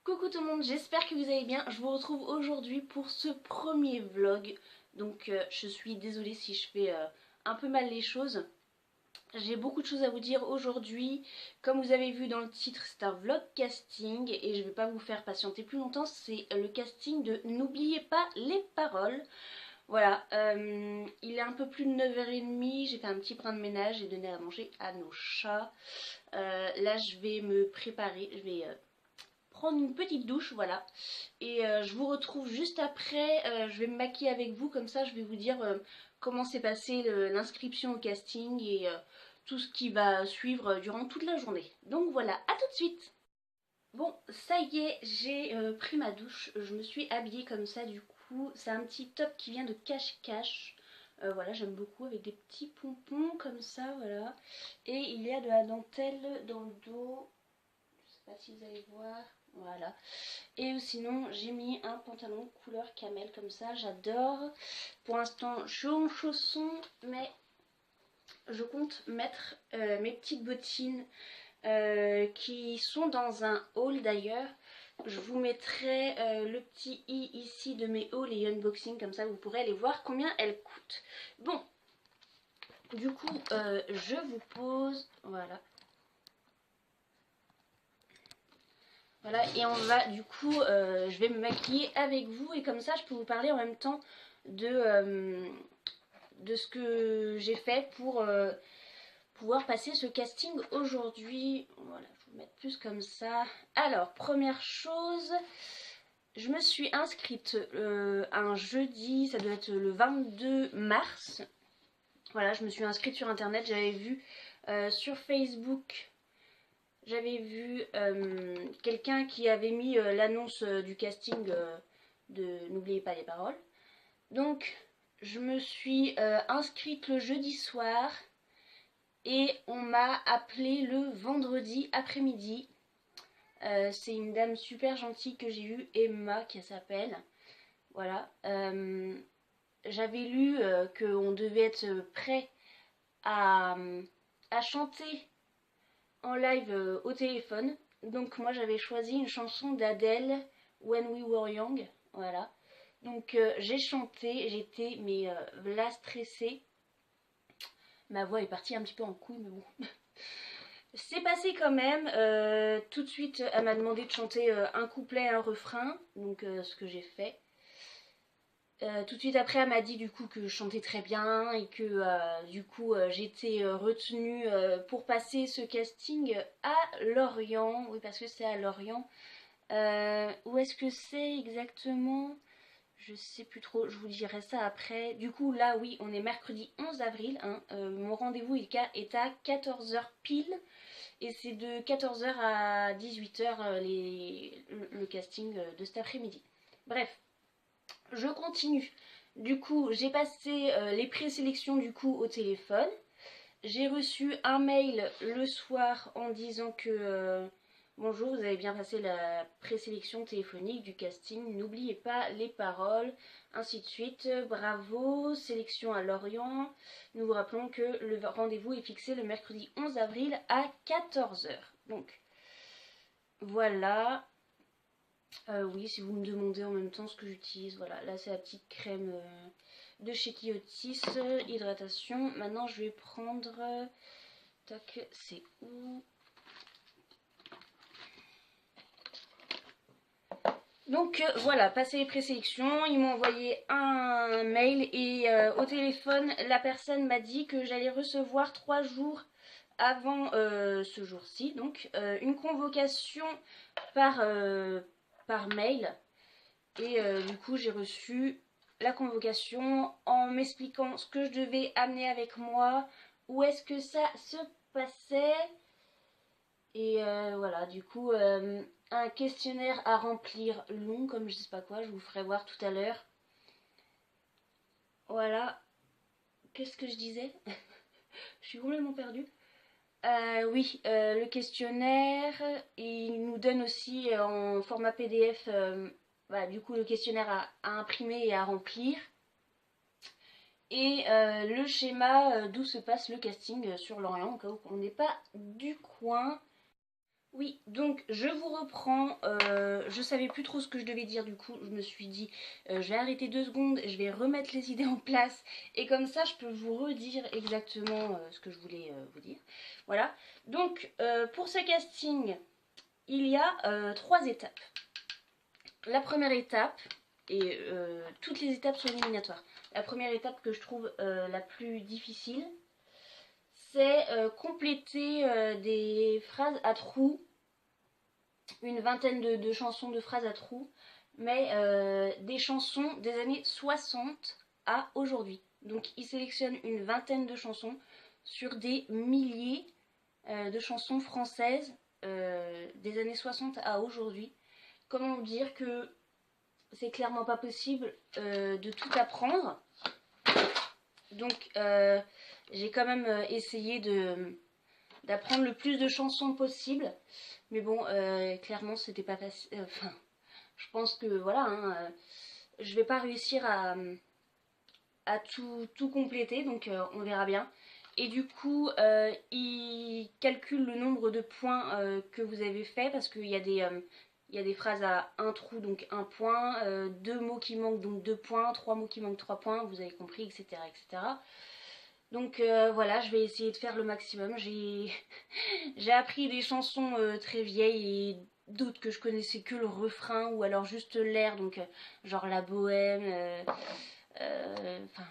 Coucou tout le monde, j'espère que vous allez bien. Je vous retrouve aujourd'hui pour ce premier vlog. Donc je suis désolée si je fais un peu mal les choses. J'ai beaucoup de choses à vous dire aujourd'hui. Comme vous avez vu dans le titre, c'est un vlog casting et je ne vais pas vous faire patienter plus longtemps. C'est le casting de N'oubliez pas les paroles. Voilà, il est un peu plus de 9h30, j'ai fait un petit brin de ménage, j'ai donné à manger à nos chats. Là je vais me préparer, je vais prendre une petite douche, voilà. Et je vous retrouve juste après, je vais me maquiller avec vous, comme ça je vais vous dire comment s'est passée l'inscription au casting et tout ce qui va suivre durant toute la journée. Donc voilà, à tout de suite. Bon, ça y est, j'ai pris ma douche, je me suis habillée comme ça du coup. C'est un petit top qui vient de Cache-Cache. Voilà, j'aime beaucoup avec des petits pompons comme ça, voilà. Et il y a de la dentelle dans le dos. Je sais pas si vous allez voir. Voilà. Et sinon, j'ai mis un pantalon couleur camel comme ça. J'adore. Pour l'instant, je suis en chaussons, mais je compte mettre mes petites bottines qui sont dans un haul d'ailleurs. Je vous mettrai le petit i ici de mes hauls et unboxing, comme ça vous pourrez aller voir combien elles coûtent. Bon, du coup, je vous pose, voilà. Voilà, et on va du coup, je vais me maquiller avec vous et comme ça je peux vous parler en même temps de ce que j'ai fait pour pouvoir passer ce casting aujourd'hui. Voilà, je vais vous mettre plus comme ça. Alors, première chose, je me suis inscrite un jeudi, ça doit être le 22 mars. Voilà, je me suis inscrite sur internet, j'avais vu sur Facebook. J'avais vu quelqu'un qui avait mis l'annonce du casting de N'oubliez pas les paroles. Donc, je me suis inscrite le jeudi soir et on m'a appelé le vendredi après-midi. C'est une dame super gentille que j'ai eue, Emma, qui s'appelle. Voilà. J'avais lu qu'on devait être prêt à, à chanter en live au téléphone. Donc moi j'avais choisi une chanson d'Adèle, When We Were Young, voilà. Donc j'ai chanté, j'étais mais là stressée. Ma voix est partie un petit peu en couille, mais bon. C'est passé quand même. Tout de suite, elle m'a demandé de chanter un couplet et un refrain, donc ce que j'ai fait. Tout de suite après, elle m'a dit du coup que je chantais très bien et que du coup j'étais retenue pour passer ce casting à Lorient. Oui, parce que c'est à Lorient. Où est-ce que c'est exactement? Je sais plus trop, je vous dirai ça après. Du coup, là, oui, on est mercredi 11 avril. Hein. Mon rendez-vous est à 14h pile. Et c'est de 14h à 18h le casting de cet après-midi. Bref, je continue. Du coup, j'ai passé les présélections du coup au téléphone. J'ai reçu un mail le soir en disant que bonjour, vous avez bien passé la présélection téléphonique du casting. N'oubliez pas les paroles, ainsi de suite. Bravo, sélection à Lorient. Nous vous rappelons que le rendez-vous est fixé le mercredi 11 avril à 14h. Donc, voilà. Oui, si vous me demandez en même temps ce que j'utilise, voilà, là c'est la petite crème de chez Kiotis, hydratation. Maintenant je vais prendre, tac, c'est où? Donc voilà, passé les présélections, ils m'ont envoyé un mail et au téléphone, la personne m'a dit que j'allais recevoir 3 jours avant ce jour-ci, donc une convocation par mail. Et du coup, j'ai reçu la convocation en m'expliquant ce que je devais amener avec moi, où est-ce que ça se passait. Et voilà, du coup, un questionnaire à remplir long, comme je sais pas quoi, je vous ferai voir tout à l'heure. Voilà, qu'est-ce que je disais? Je suis complètement perdue. Oui, le questionnaire, il nous donne aussi en format PDF bah, du coup le questionnaire à imprimer et à remplir. Et le schéma d'où se passe le casting sur Lorient, au cas où on n'est pas du coin. Oui, donc je vous reprends, je savais plus trop ce que je devais dire, du coup je me suis dit je vais arrêter 2 secondes, je vais remettre les idées en place et comme ça je peux vous redire exactement ce que je voulais vous dire. Voilà, donc pour ce casting il y a 3 étapes. La première étape, et toutes les étapes sont éliminatoires, la première étape que je trouve la plus difficile, c'est compléter des phrases à trous, une vingtaine de chansons de phrases à trous, mais des chansons des années 60 à aujourd'hui. Donc il sélectionne une vingtaine de chansons sur des milliers de chansons françaises des années 60 à aujourd'hui. Comment vous dire que c'est clairement pas possible de tout apprendre. Donc j'ai quand même essayé d'apprendre le plus de chansons possible. Mais bon, clairement c'était pas facile. Enfin, je pense que voilà, hein, je vais pas réussir à tout compléter, donc on verra bien. Et du coup, il calcule le nombre de points que vous avez fait parce qu'il y a des phrases à un trou, donc 1 point, 2 mots qui manquent, donc 2 points, 3 mots qui manquent, 3 points, vous avez compris, etc. etc. Donc voilà, je vais essayer de faire le maximum. J'ai appris des chansons très vieilles et d'autres que je connaissais que le refrain ou alors juste l'air, donc genre La Bohème, enfin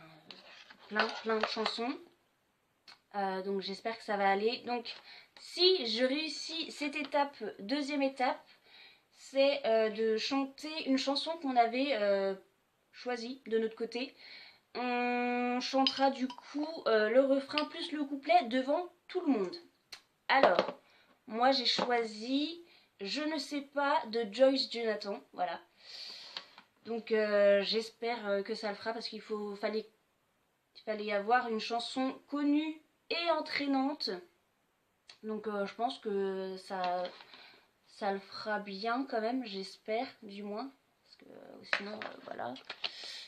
plein de chansons. Donc j'espère que ça va aller. Donc si je réussis cette étape, deuxième étape, c'est de chanter une chanson qu'on avait choisie de notre côté. On chantera du coup le refrain plus le couplet devant tout le monde. Alors, moi j'ai choisi Je ne sais pas de Joyce Jonathan. Voilà. Donc j'espère que ça le fera parce fallait avoir une chanson connue et entraînante. Donc je pense que ça le fera bien quand même, j'espère du moins. Parce que sinon, voilà,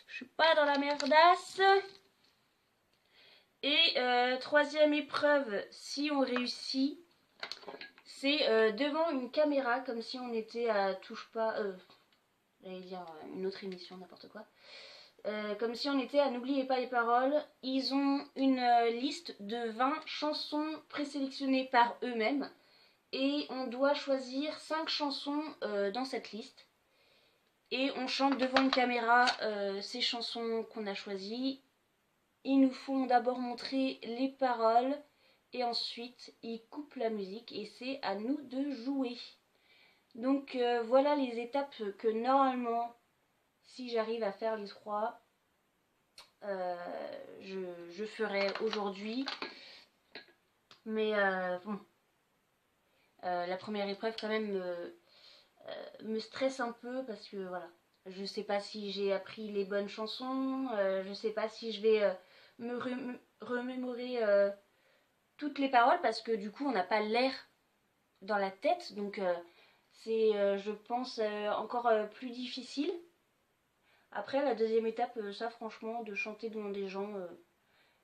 je suis pas dans la merdasse. Et troisième épreuve, si on réussit, c'est devant une caméra, comme si on était à Touche pas, j'allais dire une autre émission, n'importe quoi. Comme si on était à N'oubliez pas les paroles. Ils ont une liste de 20 chansons présélectionnées par eux-mêmes. Et on doit choisir 5 chansons dans cette liste. Et on chante devant une caméra ces chansons qu'on a choisies. Ils nous font d'abord montrer les paroles et ensuite ils coupent la musique et c'est à nous de jouer. Donc voilà les étapes que normalement, si j'arrive à faire les 3, je ferai aujourd'hui. Mais bon, la première épreuve quand même me stresse un peu parce que voilà, je sais pas si j'ai appris les bonnes chansons, je sais pas si je vais me remémorer toutes les paroles parce que du coup on n'a pas l'air dans la tête, donc c'est je pense encore plus difficile. Après la deuxième étape, ça franchement de chanter devant des gens,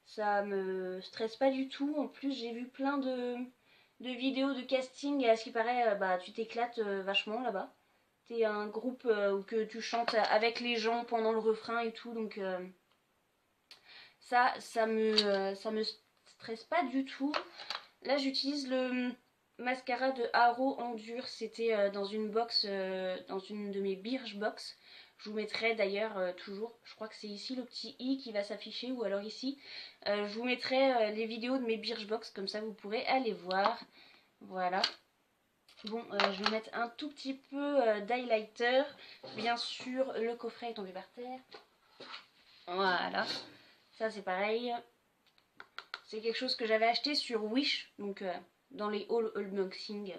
ça me stresse pas du tout. En plus j'ai vu plein de vidéos de casting et à ce qui paraît bah tu t'éclates vachement là-bas. T'es un groupe où que tu chantes avec les gens pendant le refrain et tout, donc ça me stresse pas du tout. Là j'utilise le mascara de Haro Endure, c'était dans une box, dans une de mes Birchbox. Je vous mettrai d'ailleurs toujours, je crois que c'est ici le petit i qui va s'afficher ou alors ici. Je vous mettrai les vidéos de mes Birchbox, comme ça vous pourrez aller voir. Voilà. Bon, je vais mettre un tout petit peu d'highlighter. Bien sûr, le coffret est tombé par terre. Voilà. Ça, c'est pareil. C'est quelque chose que j'avais acheté sur Wish. Donc, dans les haul unboxing.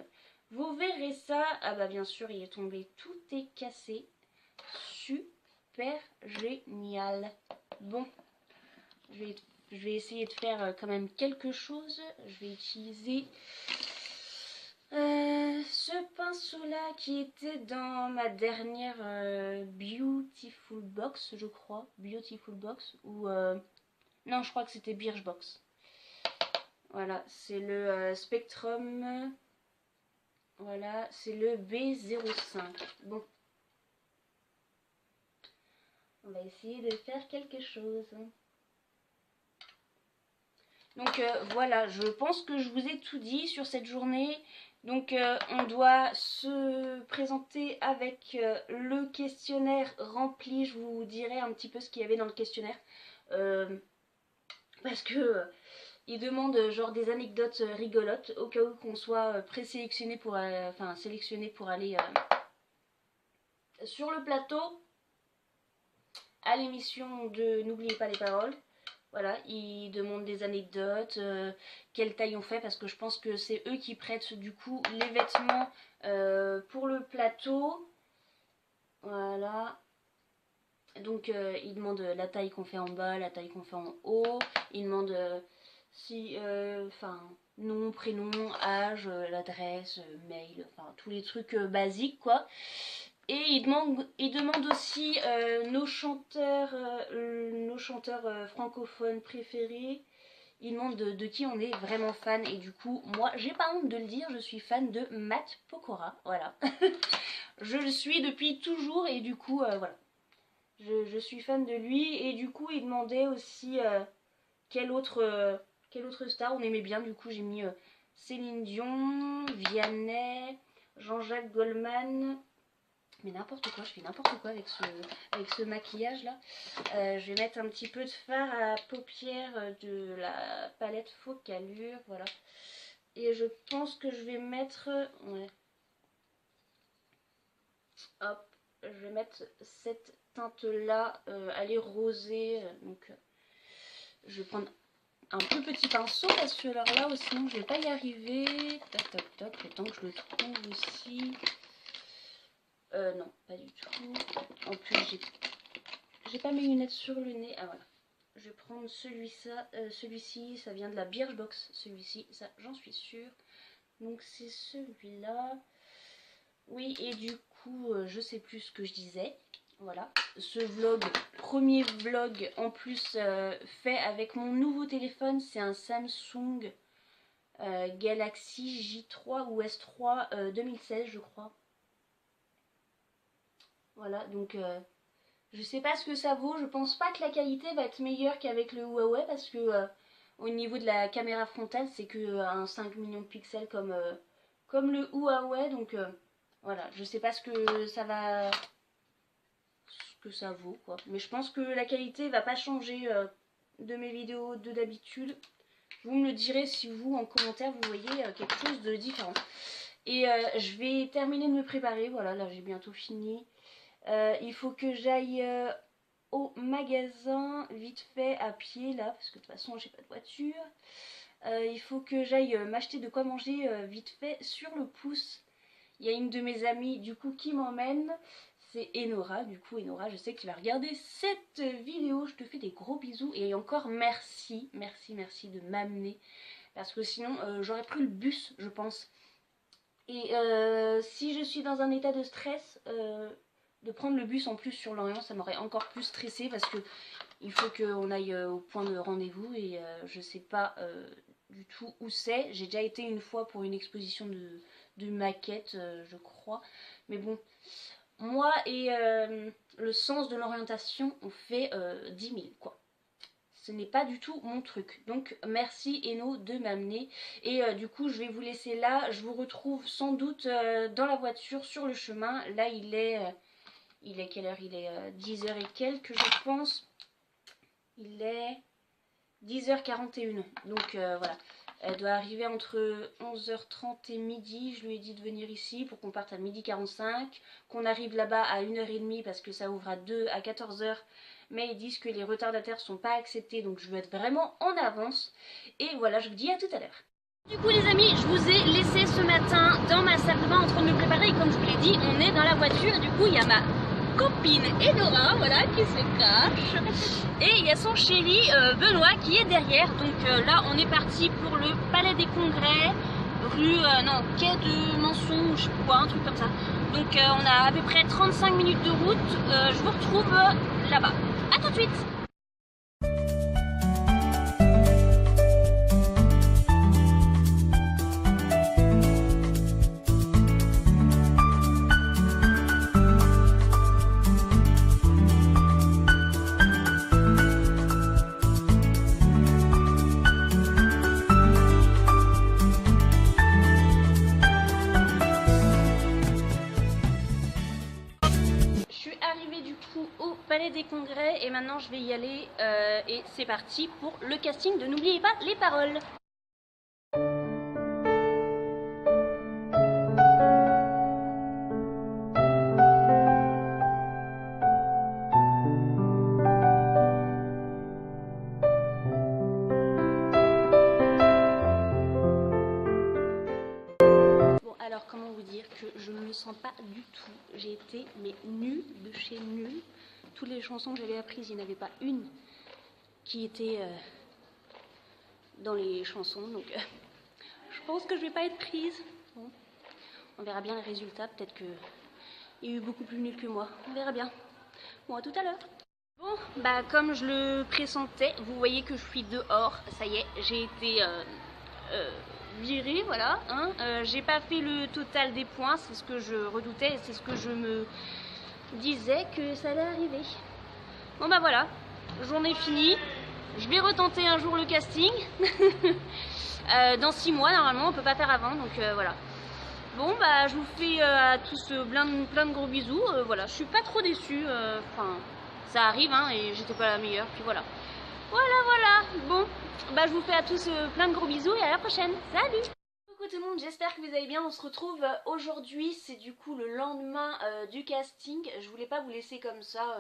Vous verrez ça. Ah bah, bien sûr, il est tombé. Tout est cassé. Super génial. Bon, je vais essayer de faire quand même quelque chose. Je vais utiliser... ce pinceau là qui était dans ma dernière Beautiful Box, je crois, Beautiful Box, ou non, je crois que c'était Birchbox. Voilà, c'est le Spectrum Voilà, c'est le B05. Bon. On va essayer de faire quelque chose. Donc voilà, je pense que je vous ai tout dit sur cette journée. Donc on doit se présenter avec le questionnaire rempli. Je vous dirai un petit peu ce qu'il y avait dans le questionnaire. Parce que il demande genre des anecdotes rigolotes au cas où qu'on soit présélectionné pour, sélectionné pour aller sur le plateau à l'émission de N'oubliez pas les paroles. Voilà, ils demandent des anecdotes, quelle taille on fait, parce que je pense que c'est eux qui prêtent du coup les vêtements pour le plateau. Voilà. Donc ils demandent la taille qu'on fait en bas, la taille qu'on fait en haut. Ils demandent nom, prénom, âge, l'adresse, mail, enfin tous les trucs basiques quoi. Et il demande aussi nos chanteurs francophones préférés. Il demande de qui on est vraiment fan. Et du coup, moi, j'ai pas honte de le dire, je suis fan de Matt Pokora. Voilà. Je le suis depuis toujours et du coup, voilà. Je suis fan de lui. Et du coup, il demandait aussi quelle autre star on aimait bien. Du coup, j'ai mis Céline Dion, Vianney, Jean-Jacques Goldman. Mais n'importe quoi, je fais n'importe quoi avec ce maquillage là. Je vais mettre un petit peu de fard à paupières de la palette Focalure, voilà. Et je pense que je vais mettre... Ouais. Hop, je vais mettre cette teinte là, elle est rosée. Donc je vais prendre un plus petit pinceau parce que alors là, sinon je vais pas y arriver. Tac tac tac, le temps que je le trouve aussi. Non, pas du tout. En plus, j'ai pas mes lunettes sur le nez. Ah voilà. Je vais prendre celui-ci. Ça vient de la Birchbox, celui-ci. Ça, j'en suis sûre. Donc c'est celui-là. Oui, et du coup, je sais plus ce que je disais. Voilà. Ce vlog, premier vlog en plus fait avec mon nouveau téléphone. C'est un Samsung Galaxy J3 ou S3 2016, je crois. Voilà, donc je sais pas ce que ça vaut. Je pense pas que la qualité va être meilleure qu'avec le Huawei parce que au niveau de la caméra frontale, c'est que un 5 millions de pixels comme le Huawei. Donc voilà, je sais pas ce que ça vaut quoi. Mais je pense que la qualité va pas changer de mes vidéos de d'habitude. Vous me le direz si vous en commentaire vous voyez quelque chose de différent. Et je vais terminer de me préparer. Voilà, là j'ai bientôt fini. Il faut que j'aille au magasin vite fait à pied là parce que de toute façon j'ai pas de voiture. Il faut que j'aille m'acheter de quoi manger vite fait sur le pouce. Il y a une de mes amies du coup qui m'emmène, c'est Enora. Du coup Enora, je sais que tu vas regarder cette vidéo, je te fais des gros bisous et encore merci de m'amener parce que sinon j'aurais pris le bus je pense. Et si je suis dans un état de stress, de prendre le bus en plus sur Lorient, ça m'aurait encore plus stressé parce que il faut qu'on aille au point de rendez-vous et je sais pas du tout où c'est. J'ai déjà été une fois pour une exposition de maquettes, je crois. Mais bon, moi et le sens de l'orientation, on fait 10 000 quoi. Ce n'est pas du tout mon truc. Donc merci Eno de m'amener. Et du coup je vais vous laisser là. Je vous retrouve sans doute dans la voiture sur le chemin. Là il est quelle heure? Il est 10h et quelques je pense. Il est 10h41. Donc voilà. Elle doit arriver entre 11h30 et midi. Je lui ai dit de venir ici pour qu'on parte à 12h45. Qu'on arrive là-bas à 1h30 parce que ça ouvre à 14h. Mais ils disent que les retardataires sont pas acceptés. Donc je veux être vraiment en avance. Et voilà, je vous dis à tout à l'heure. Du coup les amis, je vous ai laissé ce matin dans ma salle de bain en train de me préparer. Et comme je vous l'ai dit, on est dans la voiture. Et du coup il y a ma copine Enora, voilà, qui se cache. Et il y a son chéri Benoît qui est derrière. Donc là on est parti pour le Palais des Congrès, quai de Manson, je sais pas quoi, un truc comme ça. Donc on a à peu près 35 minutes de route. Je vous retrouve là-bas. A tout de suite. coup au Palais des Congrès et maintenant je vais y aller et c'est parti pour le casting de N'oubliez pas les paroles. Alors comment vous dire que je ne me sens pas du tout, j'ai été mais nulle de chez nulle. Toutes les chansons que j'avais apprises, il n'y en avait pas une qui était dans les chansons, donc je pense que je vais pas être prise. Bon, on verra bien les résultats, peut-être qu'il y a eu beaucoup plus nul que moi, on verra bien. Bon, à tout à l'heure. Bon, bah comme je le pressentais, vous voyez que je suis dehors, ça y est, j'ai été virée, voilà. Hein. J'ai pas fait le total des points, c'est ce que je redoutais, c'est ce que je me disais que ça allait arriver. Bon bah voilà, journée finie, je vais retenter un jour le casting. Dans 6 mois, normalement, on peut pas faire avant, donc voilà. Bon bah je vous fais à tous plein de gros bisous, voilà, je suis pas trop déçue, enfin... ça arrive, hein, et j'étais pas la meilleure, puis voilà. Voilà, bon, bah je vous fais à tous plein de gros bisous et à la prochaine. Salut! Coucou tout le monde, j'espère que vous allez bien. On se retrouve aujourd'hui, c'est du coup le lendemain du casting. Je voulais pas vous laisser comme ça,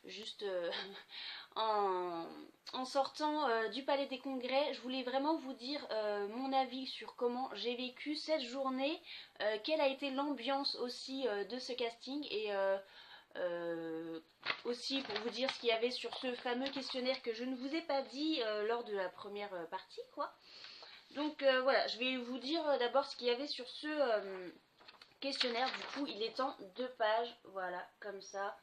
juste en sortant du Palais des Congrès. Je voulais vraiment vous dire mon avis sur comment j'ai vécu cette journée, quelle a été l'ambiance aussi de ce casting et aussi pour vous dire ce qu'il y avait sur ce fameux questionnaire que je ne vous ai pas dit lors de la première partie, quoi. Donc voilà, je vais vous dire d'abord ce qu'il y avait sur ce questionnaire. Du coup, il est en 2 pages, voilà, comme ça.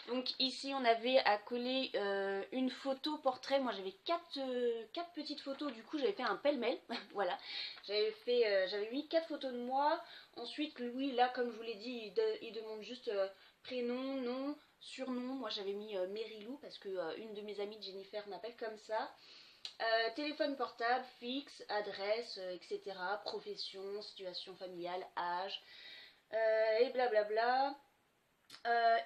Donc ici, on avait à coller une photo portrait. Moi, j'avais 4 petites photos. Du coup, j'avais fait un pêle-mêle. Voilà, j'avais mis 4 photos de moi. Ensuite, Louis, là, comme je vous l'ai dit, il demande juste prénom, nom, surnom. Moi, j'avais mis Mérilou parce que une de mes amies de Jennifer m'appelle comme ça. Téléphone portable, fixe, adresse, etc. Profession, situation familiale, âge, et blablabla.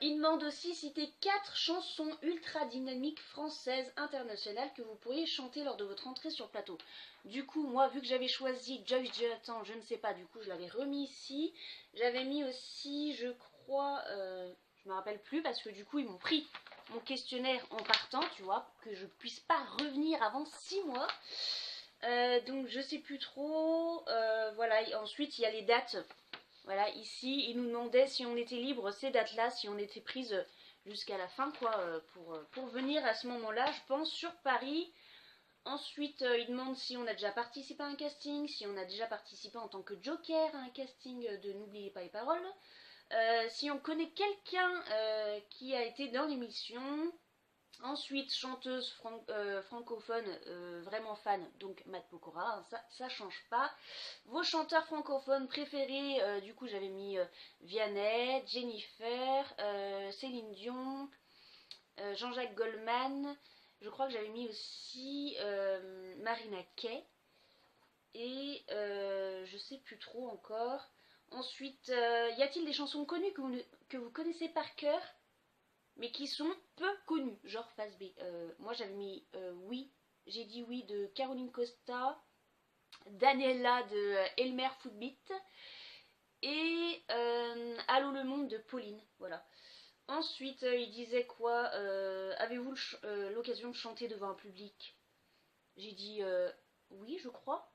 Il demande aussi citer 4 chansons ultra dynamiques françaises internationales que vous pourriez chanter lors de votre entrée sur plateau. Du coup, moi, vu que j'avais choisi Joyce Jonathan, je ne sais pas, du coup, je l'avais remis ici. J'avais mis aussi, je crois, je me rappelle plus parce que du coup, ils m'ont pris mon questionnaire en partant, tu vois, que je puisse pas revenir avant 6 mois. Donc, je sais plus trop. Voilà, et ensuite, il y a les dates. Voilà, ici, il nous demandait si on était libre ces dates-là, si on était prise jusqu'à la fin, quoi, pour venir à ce moment-là, je pense, sur Paris. Ensuite, il demande si on a déjà participé à un casting, si on a déjà participé en tant que joker à un casting de N'oubliez pas les paroles, si on connaît quelqu'un qui a été dans l'émission. Ensuite, chanteuse francophone, vraiment fan, donc Matt Pokora, hein, ça change pas. Vos chanteurs francophones préférés, du coup j'avais mis Vianney, Jennifer, Céline Dion, Jean-Jacques Goldman, je crois que j'avais mis aussi Marina Kaye, et je sais plus trop encore. Ensuite, y a-t-il des chansons connues que vous connaissez par cœur mais qui sont peu connus, genre phase B. Moi j'avais mis oui, j'ai dit oui de Caroline Costa, Daniela de Elmer Footbeat et Allô le monde de Pauline, voilà. Ensuite il disait quoi, avez-vous l'occasion de chanter devant un public? J'ai dit oui, je crois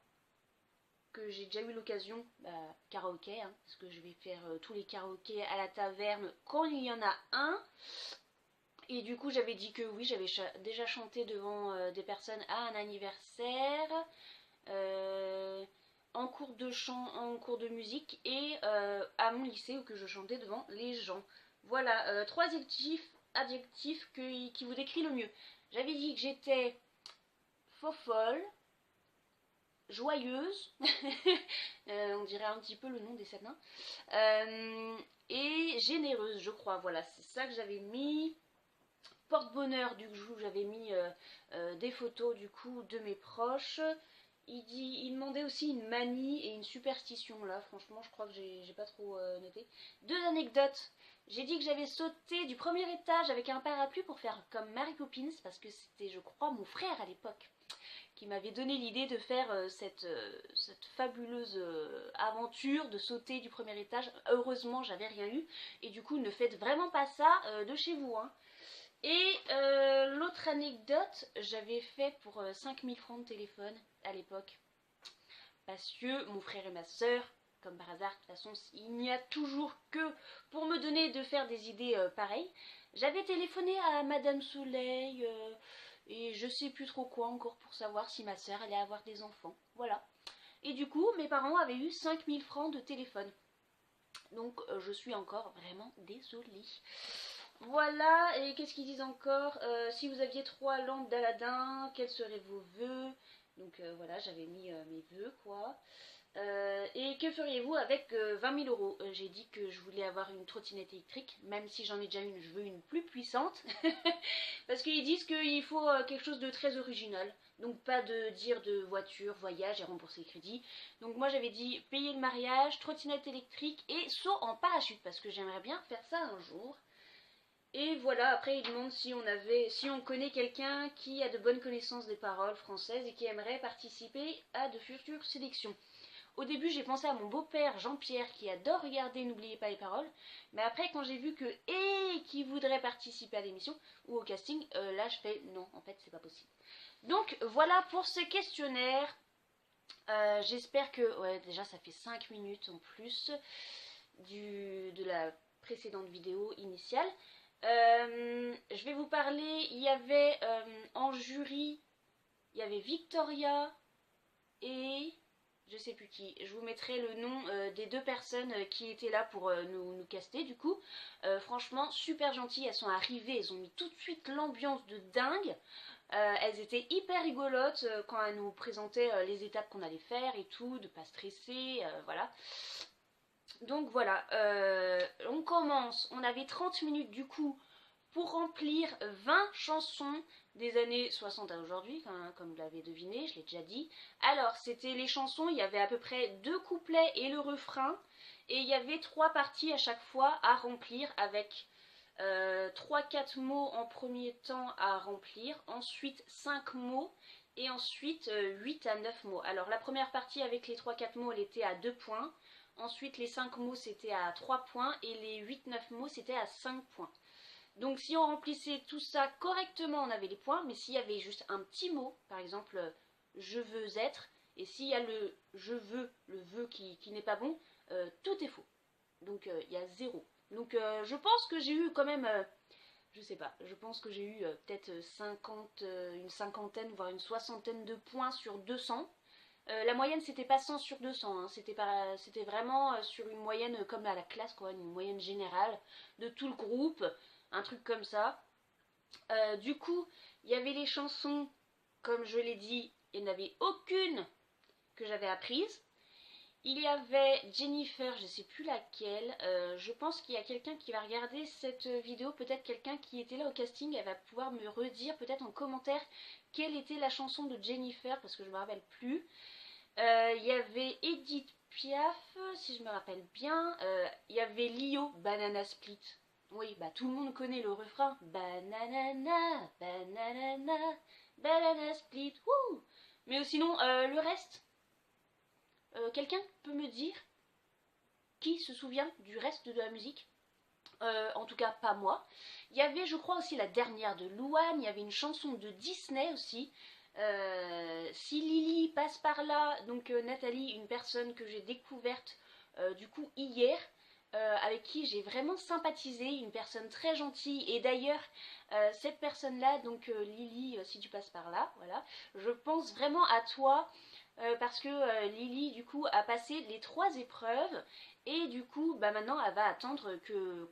que j'ai déjà eu l'occasion, karaoké, hein, parce que je vais faire tous les karaokés à la taverne quand il y en a un. Et du coup, j'avais dit que oui, j'avais déjà chanté devant des personnes à un anniversaire, en cours de chant, en cours de musique et à mon lycée où que je chantais devant les gens. Voilà, 3 adjectifs qui vous décrit le mieux. J'avais dit que j'étais fofolle, joyeuse, on dirait un petit peu le nom des Sénats, et généreuse, je crois. Voilà, c'est ça que j'avais mis. Porte-bonheur, du coup j'avais mis des photos du coup de mes proches. Il demandait aussi une manie et une superstition. Là franchement je crois que j'ai pas trop noté. 2 anecdotes. J'ai dit que j'avais sauté du premier étage avec un parapluie pour faire comme Mary Poppins, parce que c'était, je crois, mon frère à l'époque qui m'avait donné l'idée de faire cette fabuleuse aventure de sauter du premier étage. Heureusement, j'avais rien eu. Et du coup, ne faites vraiment pas ça de chez vous, hein. Et l'autre anecdote, j'avais fait pour 5000 francs de téléphone à l'époque. Parce que mon frère et ma soeur, comme par hasard, de toute façon, il n'y a toujours que pour me donner de faire des idées pareilles. J'avais téléphoné à Madame Soleil et je sais plus trop quoi encore pour savoir si ma soeur allait avoir des enfants. Voilà. Et du coup, mes parents avaient eu 5000 francs de téléphone. Donc je suis encore vraiment désolée. Voilà, et qu'est-ce qu'ils disent encore? Si vous aviez 3 lampes d'Aladin, quels seraient vos vœux? Donc voilà, j'avais mis mes vœux, quoi. Et que feriez-vous avec 20 000 euros? J'ai dit que je voulais avoir une trottinette électrique, même si j'en ai déjà une, je veux une plus puissante. Parce qu'ils disent qu'il faut quelque chose de très original. Donc pas de dire de voiture, voyage et rembourser le crédit. Donc moi j'avais dit payer le mariage, trottinette électrique et saut en parachute, parce que j'aimerais bien faire ça un jour. Et voilà, après il demande si on connaît quelqu'un qui a de bonnes connaissances des paroles françaises et qui aimerait participer à de futures sélections. Au début, j'ai pensé à mon beau-père Jean-Pierre qui adore regarder N'oubliez pas les paroles. Mais après, quand j'ai vu que qui voudrait participer à l'émission ou au casting, là je fais non, en fait, c'est pas possible. Donc voilà pour ce questionnaire. J'espère que. Ouais, déjà, ça fait 5 minutes en plus de la précédente vidéo initiale. Je vais vous parler. Il y avait en jury, il y avait Victoria et je sais plus qui. Je vous mettrai le nom des 2 personnes qui étaient là pour nous caster du coup. Franchement, super gentilles. Elles sont arrivées, elles ont mis tout de suite l'ambiance de dingue. Elles étaient hyper rigolotes quand elles nous présentaient les étapes qu'on allait faire et tout, de pas stresser, voilà. Donc voilà, on commence. On avait 30 minutes du coup pour remplir 20 chansons des années 60 à aujourd'hui, comme vous l'avez deviné, je l'ai déjà dit. Alors, c'était les chansons, il y avait à peu près 2 couplets et le refrain, et il y avait 3 parties à chaque fois à remplir avec 3-4 mots en premier temps à remplir, ensuite 5 mots, et ensuite 8 à 9 mots. Alors, la première partie avec les 3-4 mots, elle était à 2 points, ensuite les 5 mots, c'était à 3 points, et les 8-9 mots, c'était à 5 points. Donc si on remplissait tout ça correctement, on avait les points, mais s'il y avait juste un petit mot, par exemple je veux être, et s'il y a le je veux, le vœu qui n'est pas bon, tout est faux. Donc il y a 0. Donc je pense que j'ai eu quand même, je sais pas, je pense que j'ai eu peut-être une cinquantaine, voire une soixantaine de points sur 200. La moyenne c'était pas 100 sur 200, hein. C'était vraiment sur une moyenne comme à la classe, quoi, une moyenne générale de tout le groupe, un truc comme ça. Du coup, il y avait les chansons, comme je l'ai dit, il n'y en avait aucune que j'avais apprise. Il y avait Jennifer, je sais plus laquelle, je pense qu'il y a quelqu'un qui va regarder cette vidéo, peut-être quelqu'un qui était là au casting, elle va pouvoir me redire peut-être en commentaire quelle était la chanson de Jennifer, parce que je me rappelle plus. Il y avait Edith Piaf, si je me rappelle bien, il y avait Lio, Banana Split. Oui, bah tout le monde connaît le refrain. Banana, banana, banana split, wouh. Mais sinon, le reste, quelqu'un peut me dire qui se souvient du reste de la musique? En tout cas, pas moi. Il y avait, je crois, aussi la dernière de Louane. Il y avait une chanson de Disney aussi. Si Lily passe par là, donc Nathalie, une personne que j'ai découverte du coup hier, avec qui j'ai vraiment sympathisé, une personne très gentille. Et d'ailleurs, cette personne-là, donc Lily, si tu passes par là, voilà, je pense vraiment à toi. Parce que Lily du coup a passé les 3 épreuves et du coup bah maintenant elle va attendre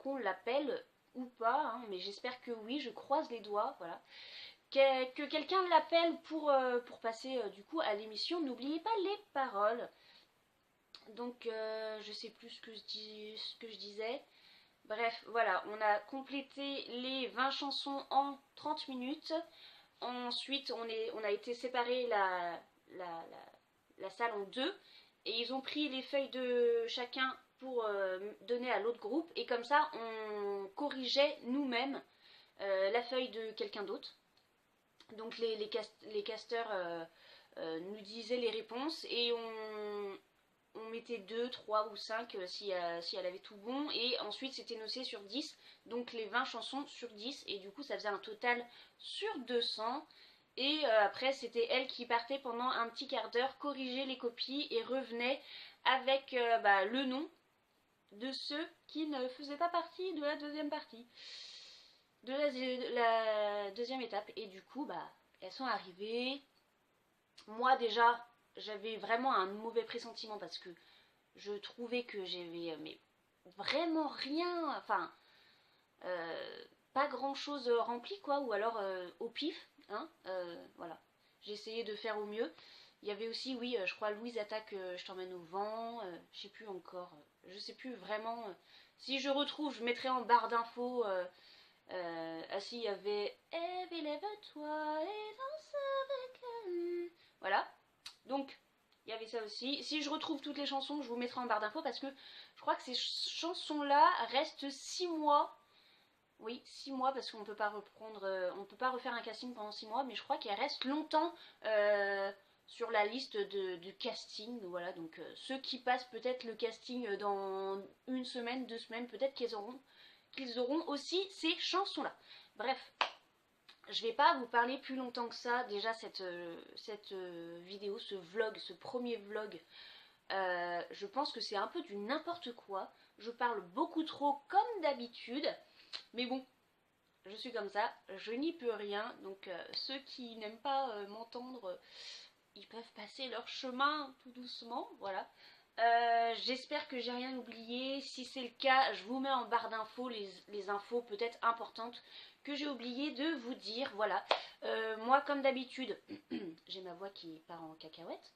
qu'on l'appelle ou pas, hein, mais j'espère que oui, je croise les doigts, voilà. Que quelqu'un l'appelle pour passer du coup à l'émission. N'oubliez pas les paroles. Donc je sais plus ce que je disais. Bref, voilà, on a complété les 20 chansons en 30 minutes. Ensuite, on a été séparés la salle en 2. Et ils ont pris les feuilles de chacun pour donner à l'autre groupe, et comme ça on corrigeait nous-mêmes la feuille de quelqu'un d'autre. Donc les casteurs nous disaient les réponses et on mettait 2, 3 ou 5 si elle avait tout bon, et ensuite c'était noté sur 10, donc les 20 chansons sur 10, et du coup ça faisait un total sur 200. Et après c'était elle qui partait pendant un petit quart d'heure, corriger les copies et revenait avec le nom de ceux qui ne faisaient pas partie de la deuxième partie, de la deuxième étape. Et du coup elles sont arrivées. Moi déjà j'avais vraiment un mauvais pressentiment parce que je trouvais que j'avais mais vraiment rien, enfin pas grand chose rempli quoi, ou alors au pif, hein, voilà. J'ai essayé de faire au mieux. Il y avait aussi, oui, je crois Louise attaque, je t'emmène au vent, je sais plus encore, je sais plus vraiment. Si je retrouve, je mettrai en barre d'infos. Ah si, il y avait Eve, lève-toi et danse avec elle. Voilà. Donc, il y avait ça aussi. Si je retrouve toutes les chansons, je vous mettrai en barre d'infos parce que je crois que ces chansons-là restent 6 mois. Oui, 6 mois parce qu'on peut pas reprendre, on peut pas refaire un casting pendant 6 mois, mais je crois qu'elles restent longtemps sur la liste du casting. Voilà, donc ceux qui passent peut-être le casting dans une semaine, 2 semaines, peut-être qu'ils auront aussi ces chansons-là. Bref, je vais pas vous parler plus longtemps que ça. Déjà cette vidéo, ce vlog, ce premier vlog, je pense que c'est un peu du n'importe quoi. Je parle beaucoup trop comme d'habitude. Mais bon, je suis comme ça, je n'y peux rien. Donc ceux qui n'aiment pas m'entendre, ils peuvent passer leur chemin tout doucement. Voilà. J'espère que j'ai rien oublié. Si c'est le cas, je vous mets en barre d'infos les infos peut-être importantes que j'ai oublié de vous dire. Voilà. Moi, comme d'habitude, j'ai ma voix qui part en cacahuète.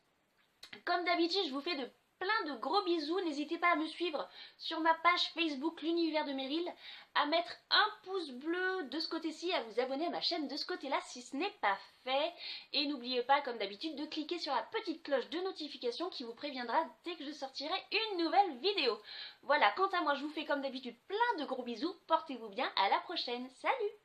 Comme d'habitude, je vous fais plein de gros bisous. N'hésitez pas à me suivre sur ma page Facebook L'Univers de Meryl, à mettre un pouce bleu de ce côté-ci, à vous abonner à ma chaîne de ce côté-là si ce n'est pas fait. Et n'oubliez pas, comme d'habitude, de cliquer sur la petite cloche de notification qui vous préviendra dès que je sortirai une nouvelle vidéo. Voilà, quant à moi, je vous fais comme d'habitude plein de gros bisous. Portez-vous bien, à la prochaine. Salut!